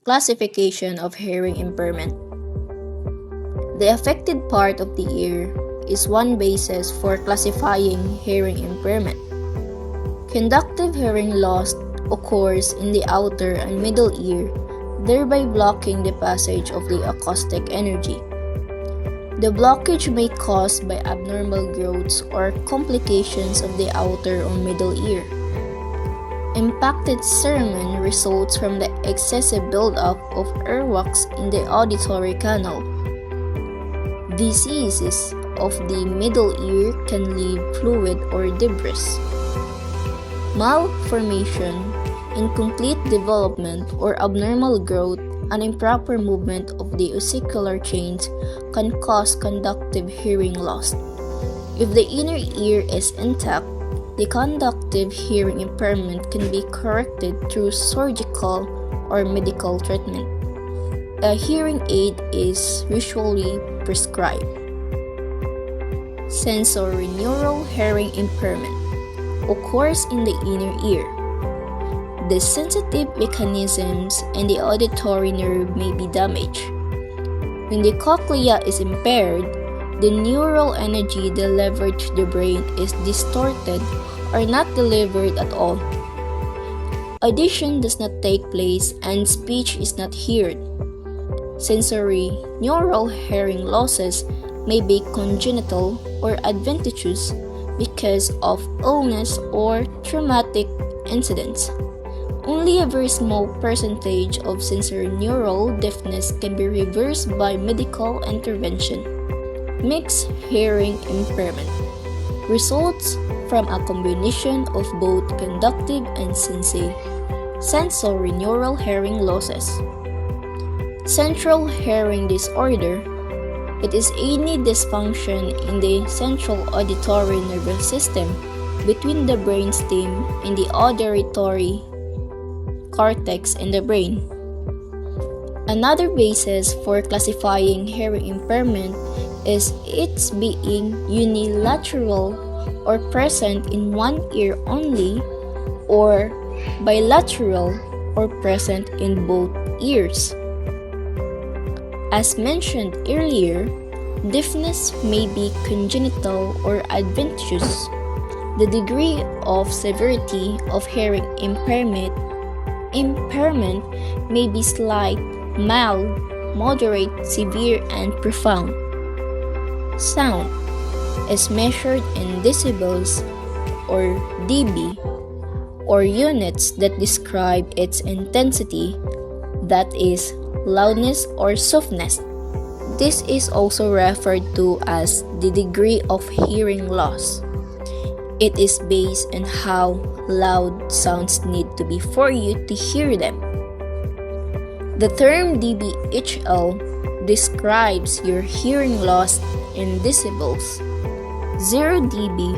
Classification of hearing impairment. The affected part of the ear is one basis for classifying hearing impairment. Conductive hearing loss occurs in the outer and middle ear, thereby blocking the passage of the acoustic energy. The blockage may be caused by abnormal growths or complications of the outer or middle ear. Impacted cerumen results from the excessive buildup of airwax in the auditory canal. Diseases of the middle ear can leave fluid or debris. Malformation, incomplete development or abnormal growth, and improper movement of the ossicular chains can cause conductive hearing loss. If the inner ear is intact, the conductive hearing impairment can be corrected through surgical or medical treatment. A hearing aid is usually prescribed. Sensorineural hearing impairment occurs in the inner ear. The sensitive mechanisms in the auditory nerve may be damaged. When the cochlea is impaired, the neural energy delivered to the brain is distorted or not delivered at all. Audition does not take place and speech is not heard. Sensory neural hearing losses may be congenital or adventitious because of illness or traumatic incidents. Only a very small percentage of sensorineural deafness can be reversed by medical intervention. Mixed hearing impairment results from a combination of both conductive and sensorineural hearing losses. Central hearing disorder. It is any dysfunction in the central auditory nervous system between the brainstem and the auditory cortex in the brain. Another basis for classifying hearing impairment is its being unilateral or present in one ear only, or bilateral or present in both ears. As mentioned earlier, deafness may be congenital or adventitious. The degree of severity of hearing impairment may be slight, mild, moderate, severe, and profound. Sound is measured in decibels or dB, or units that describe its intensity, that is, loudness or softness. This is also referred to as the degree of hearing loss. It is based on how loud sounds need to be for you to hear them. The term dBHL describes your hearing loss in decibels. 0 dB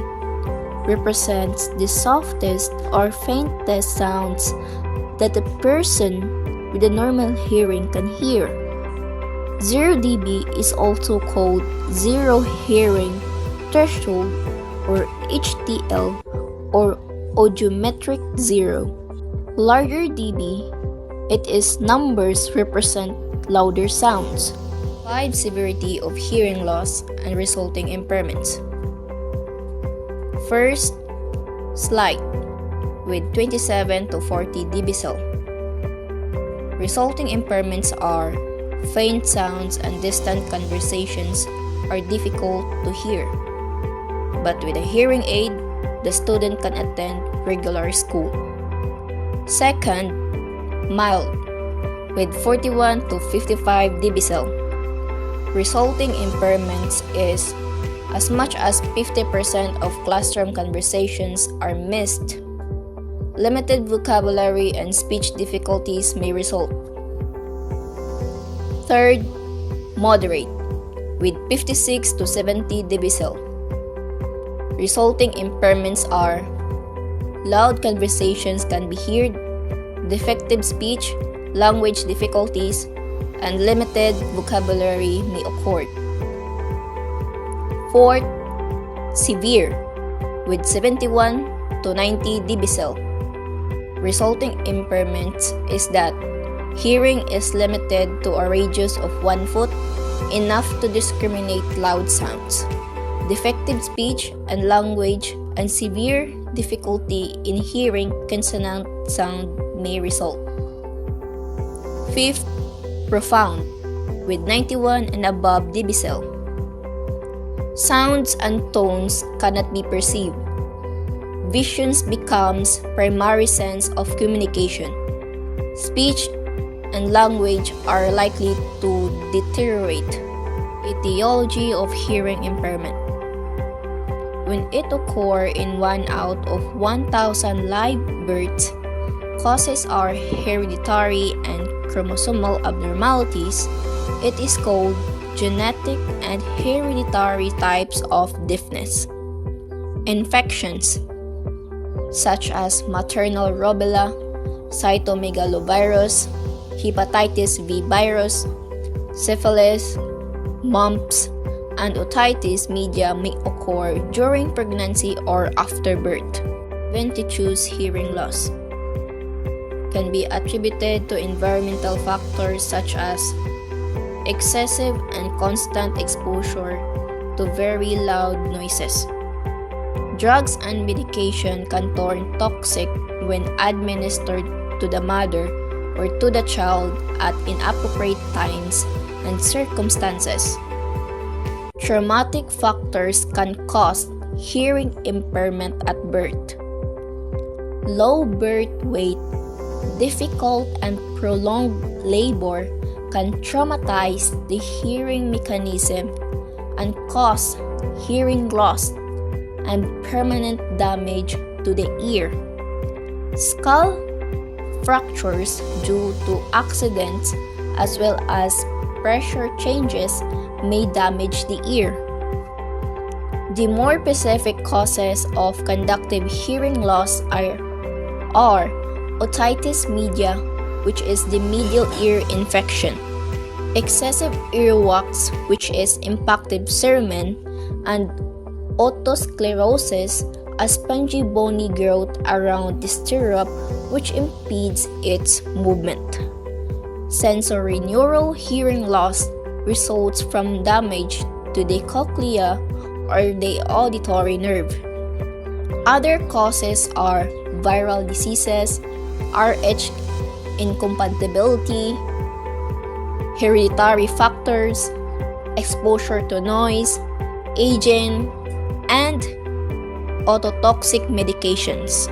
represents the softest or faintest sounds that a person with a normal hearing can hear. 0 dB is also called zero hearing threshold, or HTL, or audiometric zero. Larger dB, it is numbers represent louder sounds. 5 severity of hearing loss and resulting impairments. First, slight, with 27 to 40 dBcell. Resulting impairments are faint sounds and distant conversations are difficult to hear. But with a hearing aid, the student can attend regular school. Second, mild, with 41 to 55 dBcell. Resulting impairments is as much as 50% of classroom conversations are missed. Limited vocabulary and speech difficulties may result. Third, moderate, with 56 to 70 dBcell. Resulting impairments are loud conversations can be heard, defective speech, language difficulties, and limited vocabulary may occur. Fourth, severe, with 71 to 90 dBcell. Resulting impairments is that Hearing is limited to a radius of 1 foot, enough to discriminate loud sounds. Defective speech and language and severe difficulty in hearing consonant sound may result. Fifth, profound, with 91 and above decibel. Sounds and tones cannot be perceived. Visions becomes primary sense of communication. Speech and language are likely to deteriorate. Etiology of hearing impairment. When it occurs in 1 out of 1,000 live births, causes are hereditary and chromosomal abnormalities. It is called genetic and hereditary types of deafness. Infections such as maternal rubella, cytomegalovirus, hepatitis V virus, syphilis, mumps, and otitis media may occur during pregnancy or after birth. Adventitious hearing loss can be attributed to environmental factors such as excessive and constant exposure to very loud noises. Drugs and medication can turn toxic when administered to the mother or to the child at inappropriate times and circumstances. Traumatic factors can cause hearing impairment at birth. Low birth weight, difficult and prolonged labor can traumatize the hearing mechanism and cause hearing loss and permanent damage to the ear. Skull fractures due to accidents as well as pressure changes may damage the ear. The more specific causes of conductive hearing loss are otitis media, which is the medial ear infection, excessive earwax, which is impacted cerumen, and otosclerosis, a spongy bony growth around the stirrup which impedes its movement. Sensorineural hearing loss results from damage to the cochlea or the auditory nerve. Other causes are viral diseases, Rh incompatibility, hereditary factors, exposure to noise, aging, and ototoxic medications.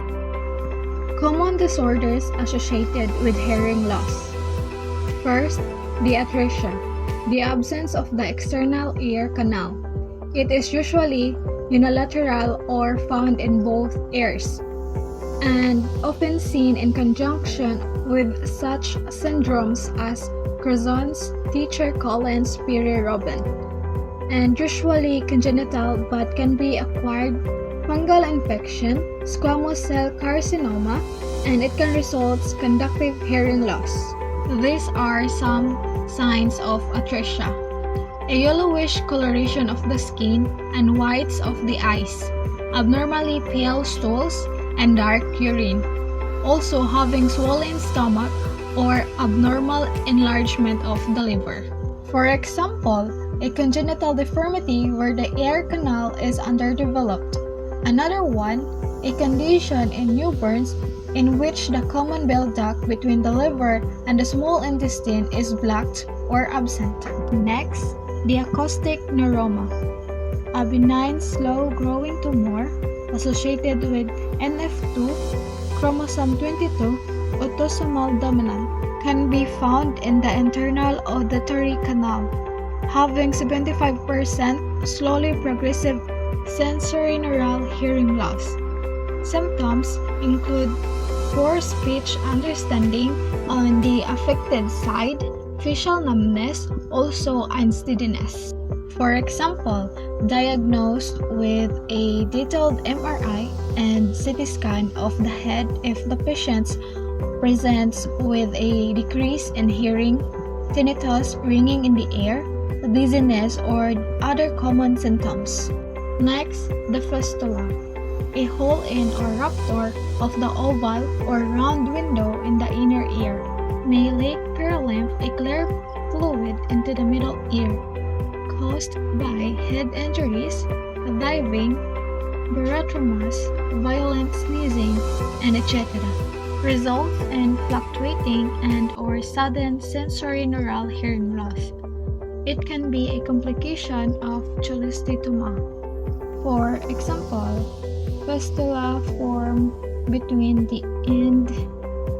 Common disorders associated with hearing loss. First, the atresia, the absence of the external ear canal. It is usually unilateral or found in both ears, and often seen in conjunction with such syndromes as Curzon's, Teacher-Collins, Piri-Robin, and usually congenital but can be acquired fungal infection, squamous cell carcinoma, and it can result conductive hearing loss. These are some signs of atresia: a yellowish coloration of the skin and whites of the eyes, abnormally pale stools, and dark urine. Also having swollen stomach or abnormal enlargement of the liver. For example, a congenital deformity where the ear canal is underdeveloped. Another one, a condition in newborns in which the common bile duct between the liver and the small intestine is blocked or absent. Next, the acoustic neuroma, a benign slow-growing tumor associated with NF2, chromosome 22, autosomal dominant, can be found in the internal auditory canal, having 75% slowly progressive sensorineural hearing loss. Symptoms include poor speech understanding on the affected side, facial numbness, also unsteadiness. For example, diagnosed with a detailed MRI and CT scan of the head if the patient presents with a decrease in hearing, tinnitus, ringing in the ear, dizziness, or other common symptoms. Next, the fistula, a hole in or rupture of the oval or round window in the inner ear. may leak perilymph, a clear fluid, into the middle ear, caused by head injuries, diving, barotramas, violent sneezing, and etc. Results in fluctuating and or sudden sensorineural hearing loss. It can be a complication of cholesteatoma. For example, fistula form between the end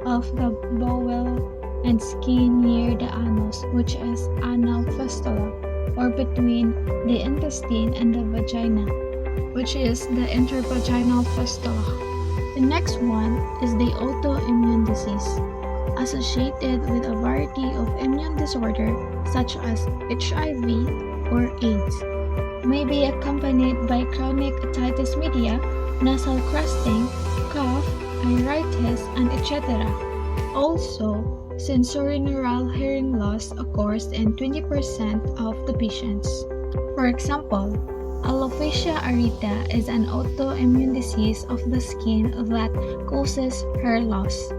of the bowel and skin near the anus, which is anal fistula, or between the intestine and the vagina, which is the intervaginal fistula. The next one is the autoimmune disease, associated with a variety of immune disorder such as HIV or AIDS. May be accompanied by chronic otitis media, nasal crusting, cough, iritis, and etc. Also, sensorineural hearing loss occurs in 20% of the patients. For example, alopecia areata is an autoimmune disease of the skin that causes hair loss.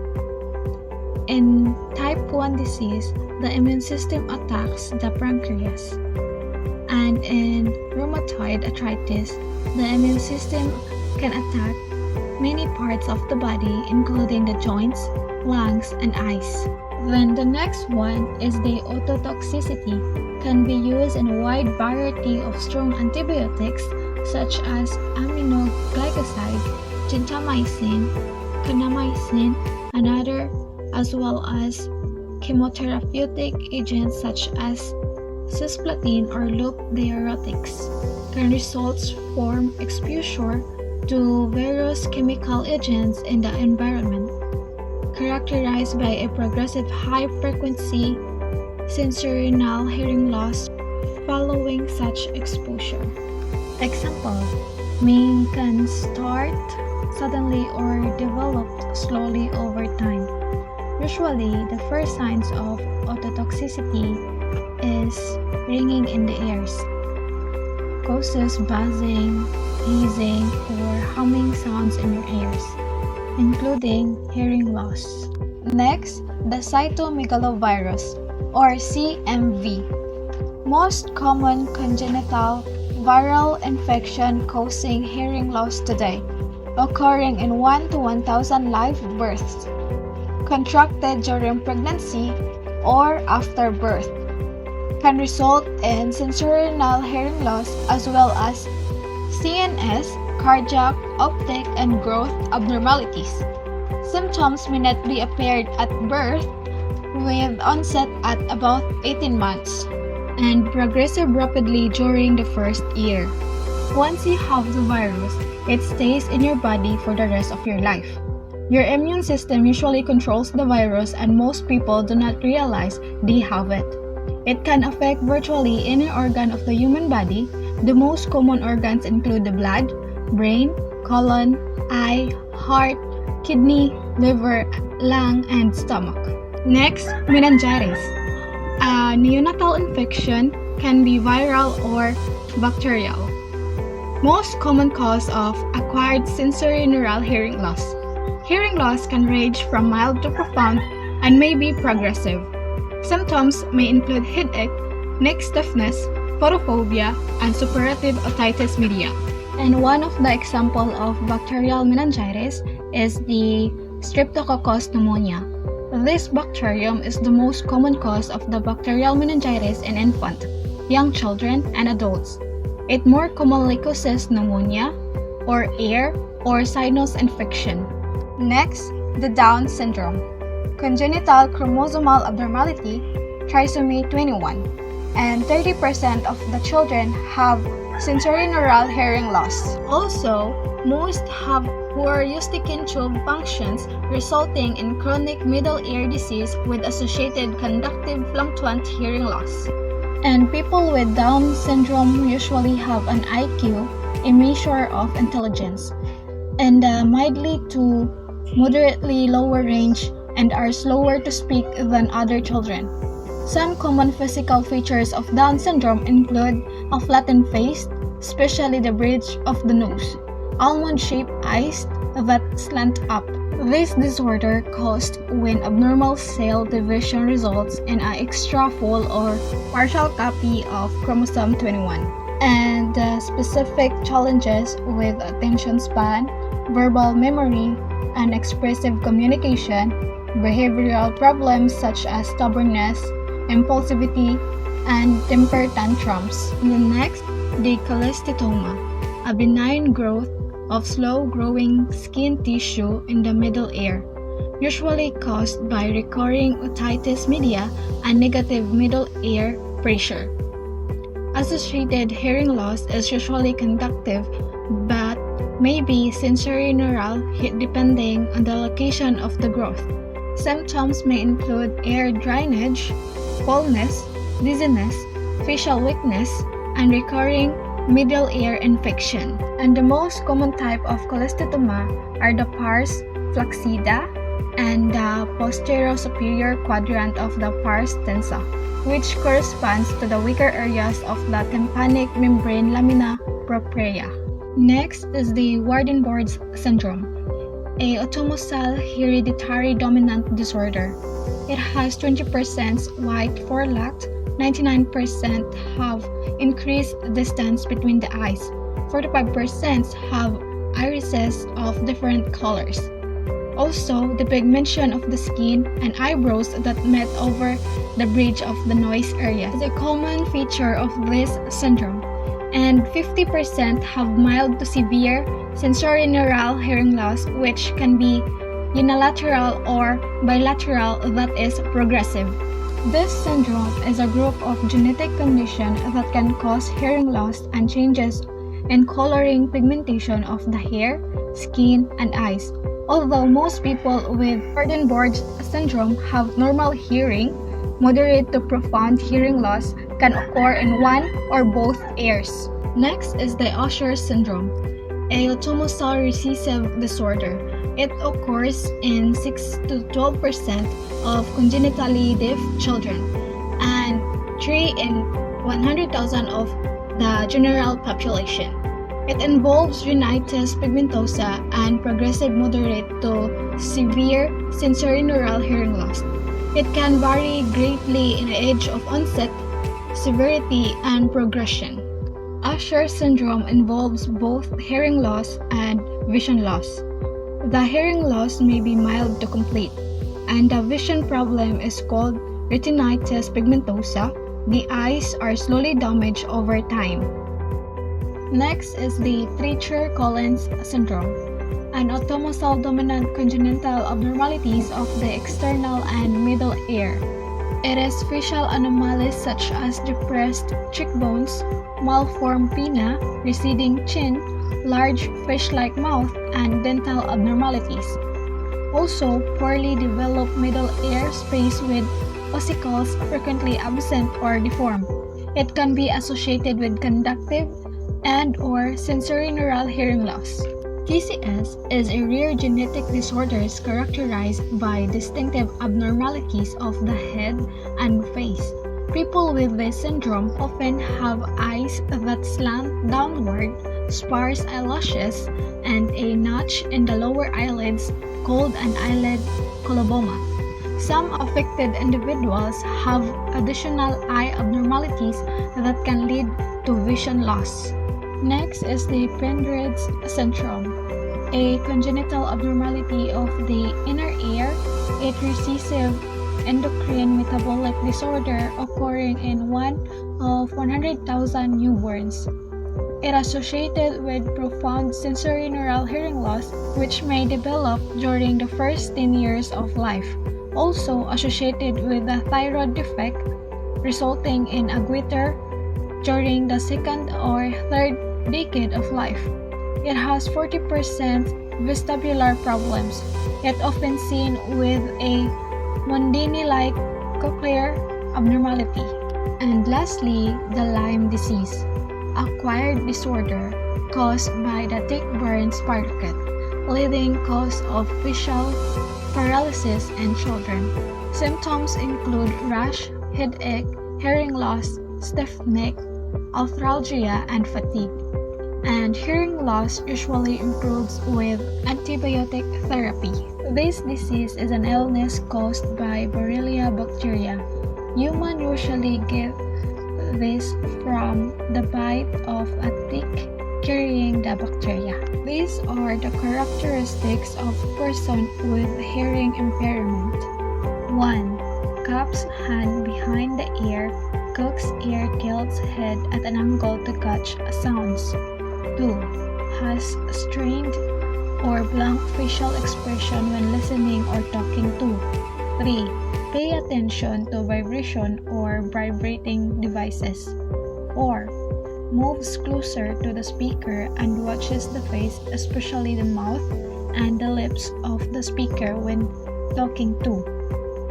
In type 1 disease, the immune system attacks the pancreas. And in rheumatoid arthritis, the immune system can attack many parts of the body, including the joints, lungs, and eyes. Then the next one is the ototoxicity. Can be used in a wide variety of strong antibiotics such as aminoglycoside, gentamicin, kanamycin, and other, as well as chemotherapeutic agents such as cisplatin or loop diuretics. Can result from exposure to various chemical agents in the environment, characterized by a progressive high-frequency sensorineural hearing loss following such exposure. Example, may can start suddenly or develop slowly over time. Usually, the first signs of ototoxicity is ringing in the ears, causes buzzing, hissing, or humming sounds in your ears, including hearing loss. Next, the cytomegalovirus, or CMV. Most common congenital viral infection causing hearing loss today, occurring in 1 to 1,000 live births, contracted during pregnancy or after birth, can result in sensorineural hearing loss as well as CNS, cardiac, optic, and growth abnormalities. Symptoms may not be appeared at birth, with onset at about 18 months, and progressive rapidly during the first year. Once you have the virus, it stays in your body for the rest of your life. Your immune system usually controls the virus, and most people do not realize they have it. It can affect virtually any organ of the human body. The most common organs include the blood, brain, colon, eye, heart, kidney, liver, lung, and stomach. Next, meningitis. A neonatal infection can be viral or bacterial. Most common cause of acquired sensorineural hearing loss. Hearing loss can range from mild to profound and may be progressive. Symptoms may include headache, neck stiffness, photophobia, and suppurative otitis media. And one of the examples of bacterial meningitis is the Streptococcus pneumonia. This bacterium is the most common cause of the bacterial meningitis in infant, young children, and adults. It more commonly causes pneumonia, or ear or sinus infection. Next, the Down syndrome. Congenital chromosomal abnormality, trisomy 21, and 30% of the children have sensorineural hearing loss. Also, most have poor Eustachian tube functions, resulting in chronic middle ear disease with associated conductive fluctuant hearing loss. And people with Down syndrome usually have an IQ, a measure of intelligence, and mildly to moderately lower range and are slower to speak than other children. Some common physical features of Down syndrome include a flattened face, especially the bridge of the nose, almond-shaped eyes that slant up, This disorder caused when abnormal cell division results in an extra full or partial copy of chromosome 21. And specific challenges with attention span, verbal memory, and expressive communication, behavioral problems such as stubbornness, impulsivity, and temper tantrums. And the next, the cholesteatoma, a benign growth of slow-growing skin tissue in the middle ear, usually caused by recurring otitis media and negative middle ear pressure. Associated hearing loss is usually conductive, but may be sensorineural depending on the location of the growth. Symptoms may include ear dryness, coldness, dizziness, facial weakness, and recurring middle ear infection. And the most common type of cholesteatoma are the pars flaccida and the posterior-superior quadrant of the pars tensa, which corresponds to the weaker areas of the tympanic membrane lamina propria. Next is the Waardenburg syndrome, a autosomal hereditary dominant disorder. It has 20% white forelock, 99% have increased distance between the eyes, 45% have irises of different colors. Also, the pigmentation of the skin and eyebrows that met over the bridge of the nose area is a common feature of this syndrome, and 50% have mild to severe sensorineural hearing loss, which can be unilateral or bilateral, that is progressive. This syndrome is a group of genetic conditions that can cause hearing loss and changes in coloring pigmentation of the hair, skin, and eyes. Although most people with Waardenburg syndrome have normal hearing, moderate to profound hearing loss can occur in one or both ears. Next is the Usher syndrome, a autosomal recessive disorder. It occurs in 6 to 12% of congenitally deaf children and 3 in 100,000 of the general population. It involves retinitis pigmentosa and progressive moderate to severe sensorineural hearing loss. It can vary greatly in the age of onset, severity, and progression. Usher syndrome involves both hearing loss and vision loss. The hearing loss may be mild to complete, and the vision problem is called retinitis pigmentosa. The eyes are slowly damaged over time. Next is the Treacher-Collins syndrome, an autosomal dominant congenital abnormalities of the external and middle ear. It is facial anomalies such as depressed cheekbones, malformed pinna, receding chin, large fish-like mouth, and dental abnormalities. Also, poorly developed middle ear space with ossicles frequently absent or deformed. It can be associated with conductive and/or sensorineural hearing loss. TCS is a rare genetic disorder characterized by distinctive abnormalities of the head and face. People with this syndrome often have eyes that slant downward, sparse eyelashes, and a notch in the lower eyelids called an eyelid coloboma. Some affected individuals have additional eye abnormalities that can lead to vision loss. Next is the Pendred's syndrome, a congenital abnormality of the inner ear, a recessive endocrine metabolic disorder occurring in 1 of 100,000 newborns. It is associated with profound sensorineural hearing loss, which may develop during the first 10 years of life. Also associated with a thyroid defect, resulting in a goiter during the second or third decade of life. It has 40% vestibular problems, yet often seen with a Mondini-like cochlear abnormality. And lastly, the Lyme disease, acquired disorder caused by the tick-borne sparket, leading cause of visual paralysis in children. Symptoms include rash, headache, hearing loss, stiff neck, arthralgia, and fatigue. And hearing loss usually improves with antibiotic therapy. This disease is an illness caused by Borrelia bacteria. Humans usually get this from the bite of a tick carrying the bacteria. These are the characteristics of person with hearing impairment. 1. Cups hand behind the ear, cocks ear tilts head at an angle to catch sounds. 2. Has strained or blank facial expression when listening or talking to. 3. Pay attention to vibration or vibrating devices. 4. Moves closer to the speaker and watches the face, especially the mouth and the lips of the speaker when talking to.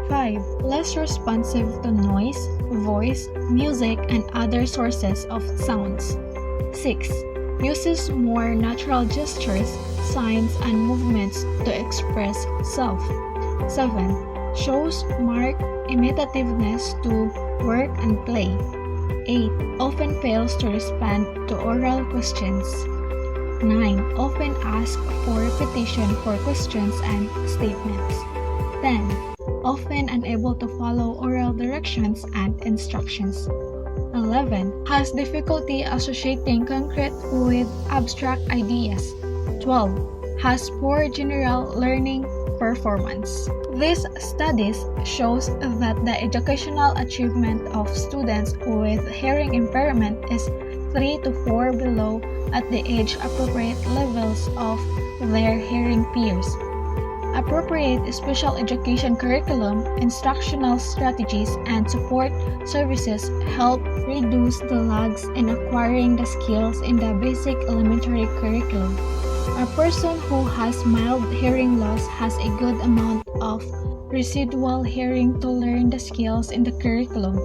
5. Less responsive to noise, voice, music, and other sources of sounds. 6. Uses more natural gestures, signs, and movements to express self. 7. Shows marked imitativeness to work and play. 8. Often fails to respond to oral questions. 9. Often asks for repetition for questions and statements. 10. Often unable to follow oral directions and instructions. 11. Has difficulty associating concrete with abstract ideas. 12. Has poor general learning performance. These studies shows that the educational achievement of students with hearing impairment is 3 to 4 below at the age-appropriate levels of their hearing peers. Appropriate special education curriculum, instructional strategies, and support services help reduce the lags in acquiring the skills in the basic elementary curriculum. A person who has mild hearing loss has a good amount of residual hearing to learn the skills in the curriculum.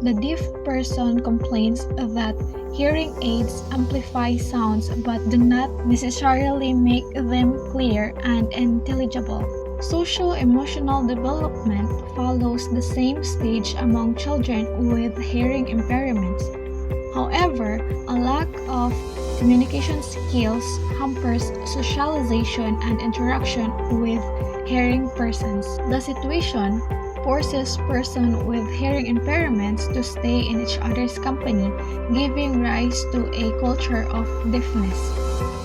The deaf person complains that hearing aids amplify sounds but do not necessarily make them clear and intelligible. Social-emotional development follows the same stage among children with hearing impairments. However, a lack of communication skills hampers socialization and interaction with hearing persons. The situation forces persons with hearing impairments to stay in each other's company, giving rise to a culture of deafness.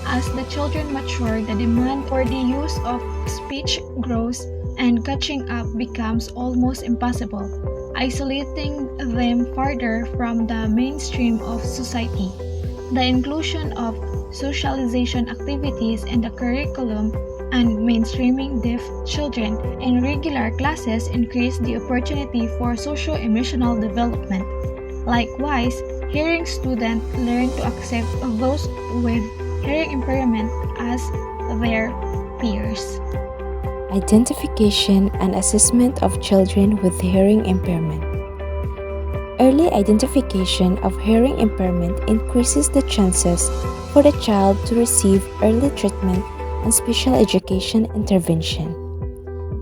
As the children mature, the demand for the use of speech grows and catching up becomes almost impossible, isolating them farther from the mainstream of society. The inclusion of socialization activities in the curriculum and mainstreaming deaf children in regular classes increase the opportunity for socio-emotional development. Likewise, hearing students learn to accept those with hearing impairment as their peers. Identification and assessment of children with hearing impairment. Early identification of hearing impairment increases the chances for the child to receive early treatment and special education intervention.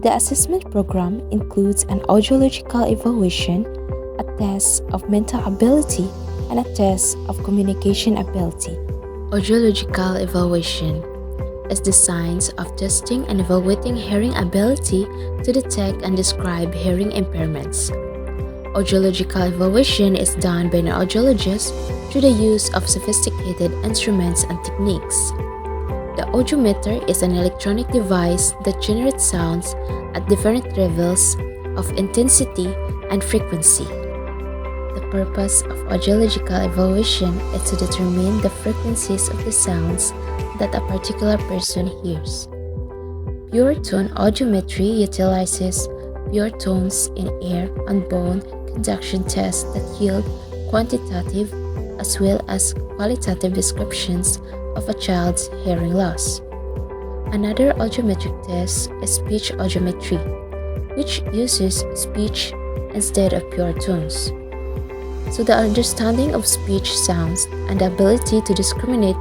The assessment program includes an audiological evaluation, a test of mental ability, and a test of communication ability. Audiological evaluation is the science of testing and evaluating hearing ability to detect and describe hearing impairments. Audiological evaluation is done by an audiologist through the use of sophisticated instruments and techniques. The audiometer is an electronic device that generates sounds at different levels of intensity and frequency. The purpose of audiological evaluation is to determine the frequencies of the sounds that a particular person hears. Pure tone audiometry utilizes pure tones in air and bone conduction tests that yield quantitative as well as qualitative descriptions of a child's hearing loss. Another audiometric test is speech audiometry, which uses speech instead of pure tones. So the understanding of speech sounds and the ability to discriminate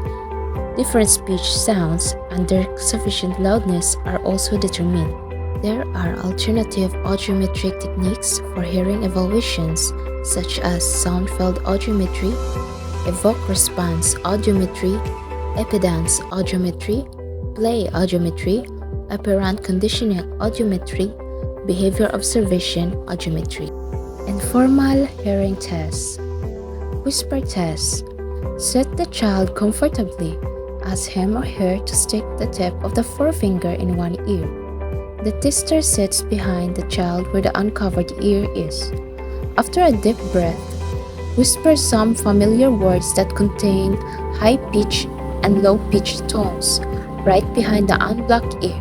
different speech sounds and their sufficient loudness are also determined. There are alternative audiometric techniques for hearing evaluations such as sound field audiometry, evoke response audiometry, impedance audiometry, play audiometry, operant conditioning audiometry, behavior observation audiometry. Informal hearing tests. Whisper test. Set the child comfortably. Ask him or her to stick the tip of the forefinger in one ear. The tester sits behind the child where the uncovered ear is. After a deep breath, whisper some familiar words that contain high-pitched and low-pitched tones right behind the unblocked ear.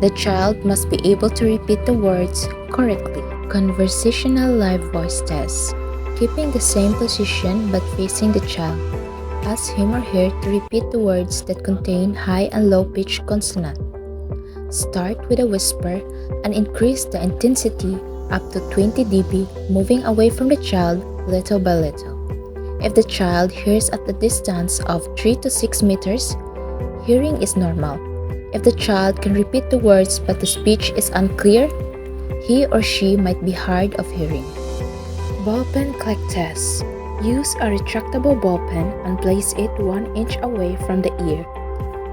The child must be able to repeat the words correctly. Conversational live voice test. Keeping the same position but facing the child. Ask him or her to repeat the words that contain high and low-pitched consonant. Start with a whisper and increase the intensity up to 20 dB, moving away from the child little by little. If the child hears at the distance of 3 to 6 meters, hearing is normal. If the child can repeat the words but the speech is unclear, he or she might be hard of hearing. Ballpen click test. Use a retractable ballpen and place it 1 inch away from the ear.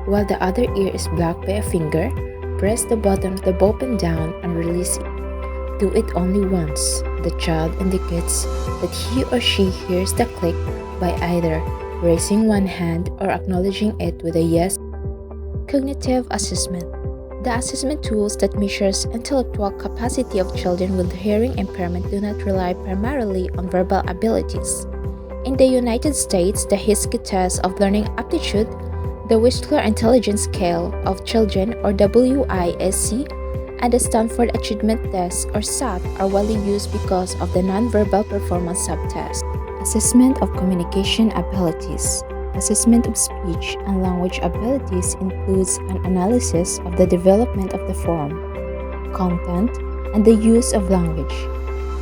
While the other ear is blocked by a finger, press the bottom of the ballpen down and release it. Do it only once. The child indicates that he or she hears the click by either raising one hand or acknowledging it with a yes. Cognitive assessment. The assessment tools that measures intellectual capacity of children with hearing impairment do not rely primarily on verbal abilities. In the United States, the HISC test of learning aptitude, the Whistler Intelligence Scale of Children or WISC, and the Stanford Achievement Test or SAT are widely used because of the nonverbal performance subtest. Assessment of communication abilities. Assessment of speech and language abilities includes an analysis of the development of the form, content, and the use of language.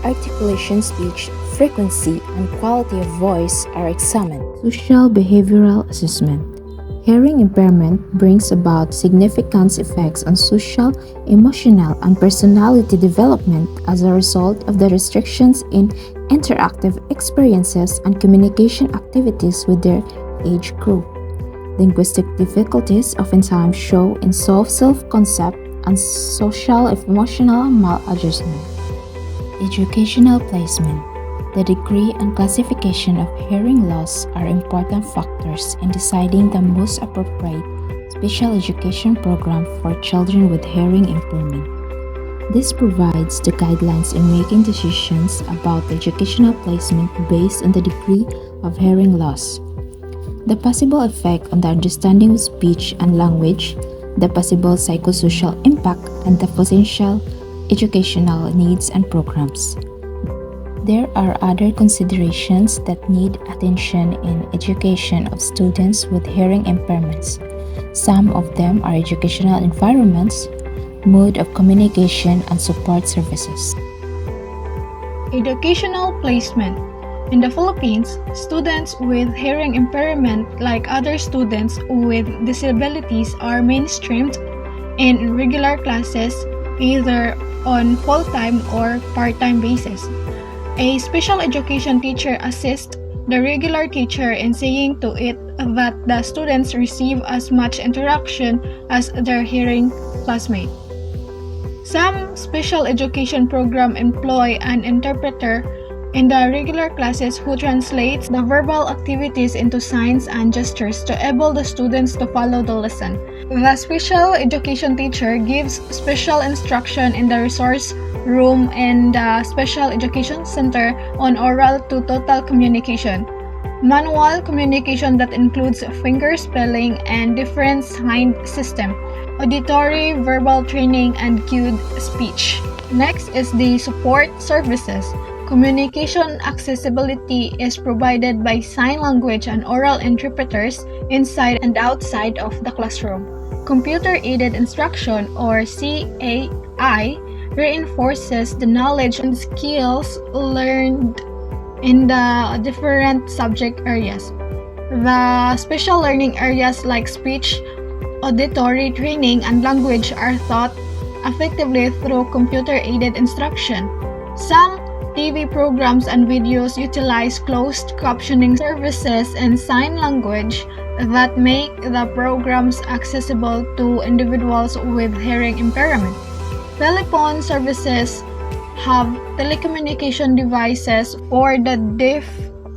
Articulation, speech, frequency, and quality of voice are examined. Social behavioral assessment. Hearing impairment brings about significant effects on social, emotional, and personality development as a result of the restrictions in interactive experiences and communication activities with their age group. Linguistic difficulties oftentimes show in self-concept and social emotional maladjustment. Educational placement. The degree and classification of hearing loss are important factors in deciding the most appropriate special education program for children with hearing impairment. This provides the guidelines in making decisions about the educational placement based on the degree of hearing loss, the possible effect on the understanding of speech and language, the possible psychosocial impact, and the potential educational needs and programs. There are other considerations that need attention in education of students with hearing impairments. Some of them are educational environments, mode of communication, and support services. Educational placement. In the Philippines, students with hearing impairment, like other students with disabilities, are mainstreamed in regular classes either on full-time or part-time basis. A special education teacher assists the regular teacher in seeing to it that the students receive as much interaction as their hearing classmate. Some special education programs employ an interpreter in the regular classes who translates the verbal activities into signs and gestures to enable the students to follow the lesson. The special education teacher gives special instruction in the resource room and the special education center on oral to total communication, manual communication that includes finger spelling and different sign system, auditory verbal training, and cued speech. Next is the support services. Communication accessibility is provided by sign language and oral interpreters inside and outside of the classroom. Computer-aided instruction, or CAI, reinforces the knowledge and skills learned in the different subject areas. The special learning areas like speech, auditory training, and language are taught effectively through computer-aided instruction. Some TV programs and videos utilize closed captioning services in sign language that make the programs accessible to individuals with hearing impairment. Telephone services have telecommunication devices for the deaf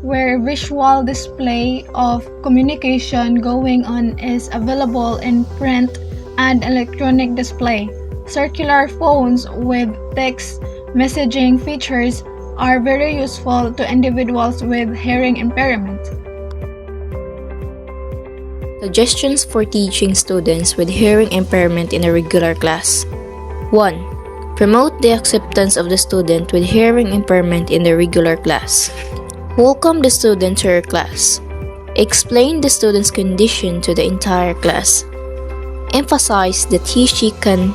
where visual display of communication going on is available in print and electronic display. Circular phones with text messaging features are very useful to individuals with hearing impairment. Suggestions for teaching students with hearing impairment in a regular class. 1. Promote the acceptance of the student with hearing impairment in the regular class. Welcome the student to your class. Explain the student's condition to the entire class. Emphasize that he/she can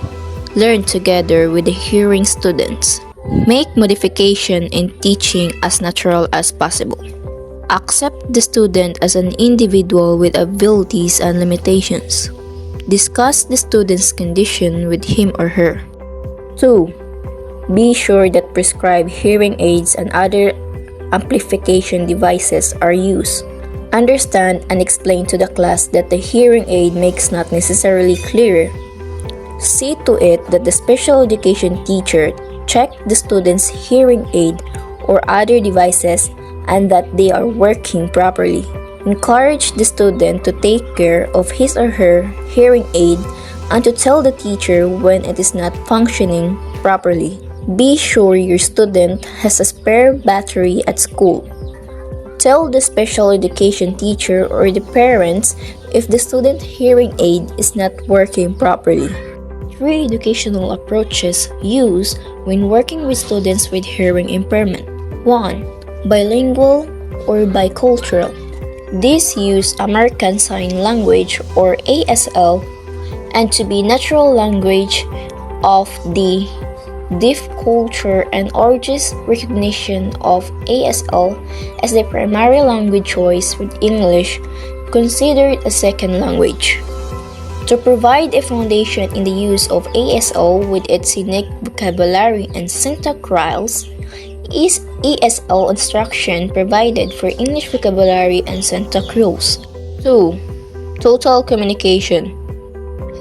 learn together with the hearing students. Make modification in teaching as natural as possible. Accept the student as an individual with abilities and limitations. Discuss the student's condition with him or her. 2. Be sure that prescribed hearing aids and other amplification devices are used. Understand and explain to the class that the hearing aid makes not necessarily clear. See to it that the special education teacher check the student's hearing aid or other devices and that they are working properly. Encourage the student to take care of his or her hearing aid and to tell the teacher when it is not functioning properly. Be sure your student has a spare battery at school. Tell the special education teacher or the parents if the student hearing aid is not working properly. 3 educational approaches used when working with students with hearing impairment. 1. Bilingual or bicultural. These use American Sign Language or ASL and to be natural language of the deaf culture and urges recognition of ASL as the primary language choice with English considered a second language. To provide a foundation in the use of ASL with its unique vocabulary and syntax rules, is ESL instruction provided for English vocabulary and syntax rules. 2. Total communication.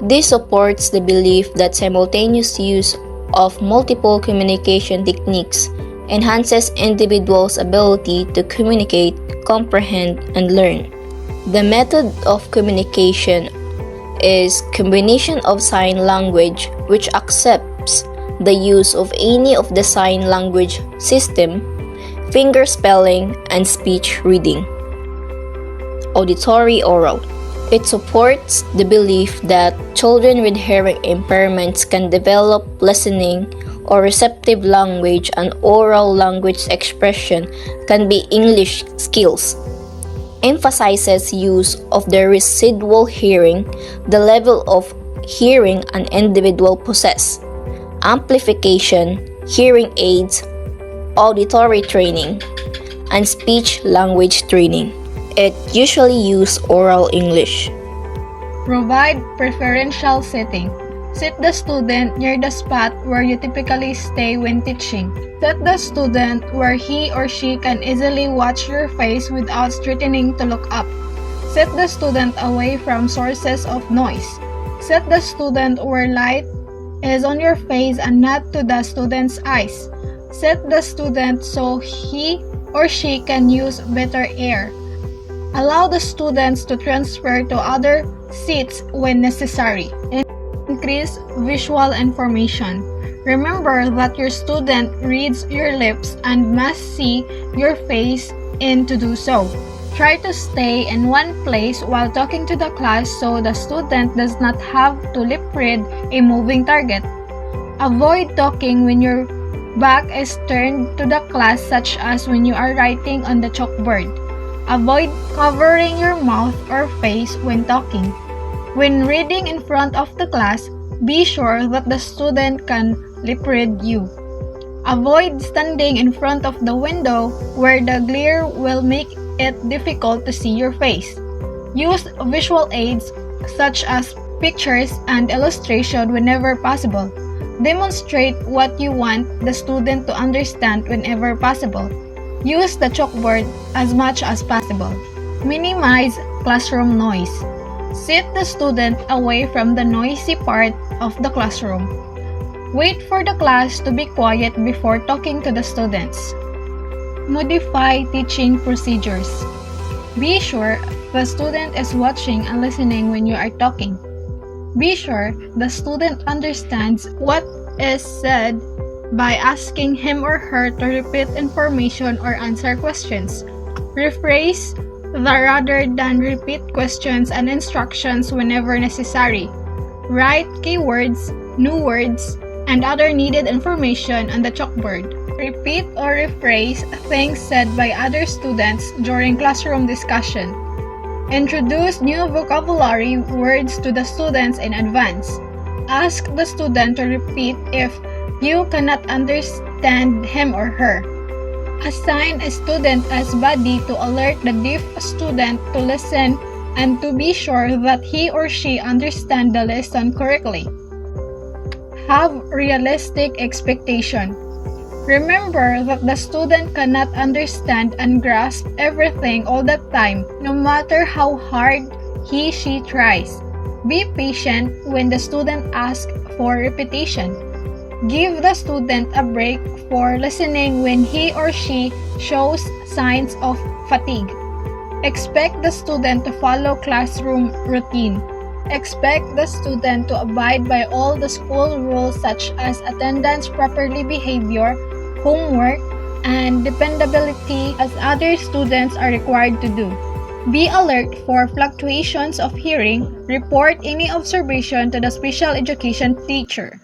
This supports the belief that simultaneous use of multiple communication techniques enhances individuals' ability to communicate, comprehend, and learn. The method of communication is combination of sign language which accepts the use of any of the sign language system, finger spelling, and speech reading. Auditory oral. It supports the belief that children with hearing impairments can develop listening or receptive language and oral language expression can be English skills. Emphasizes use of the residual hearing, the level of hearing an individual possesses, amplification, hearing aids, auditory training, and speech language training. It usually uses oral English. Provide preferential seating. Sit the student near the spot where you typically stay when teaching. Set the student where he or she can easily watch your face without straightening to look up. Set the student away from sources of noise. Set the student where light is on your face and not to the student's eyes. Set the student so he or she can use better air. Allow the students to transfer to other seats when necessary. Increase visual information. Remember that your student reads your lips and must see your face in to do so. Try to stay in one place while talking to the class so the student does not have to lip read a moving target. Avoid talking when your back is turned to the class, such as when you are writing on the chalkboard. Avoid covering your mouth or face when talking. When reading in front of the class, be sure that the student can lip read you. Avoid standing in front of the window where the glare will make it difficult to see your face. Use visual aids such as pictures and illustration whenever possible. Demonstrate what you want the student to understand whenever possible. Use the chalkboard as much as possible. Minimize classroom noise. Sit the student away from the noisy part of the classroom. Wait for the class to be quiet before talking to the students. Modify teaching procedures. Be sure the student is watching and listening when you are talking. Be sure the student understands what is said by asking him or her to repeat information or answer questions. Rephrase rather than repeat questions and instructions whenever necessary. Write keywords, new words, and other needed information on the chalkboard. Repeat or rephrase things said by other students during classroom discussion. Introduce new vocabulary words to the students in advance. Ask the student to repeat if you cannot understand him or her. Assign a student as buddy to alert the deaf student to listen and to be sure that he or she understands the lesson correctly. Have realistic expectation. Remember that the student cannot understand and grasp everything all the time, no matter how hard he/she tries. Be patient when the student asks for repetition. Give the student a break for listening when he or she shows signs of fatigue. Expect the student to follow classroom routine. Expect the student to abide by all the school rules such as attendance, properly behavior, homework, and dependability as other students are required to do. Be alert for fluctuations of hearing. Report any observation to the special education teacher.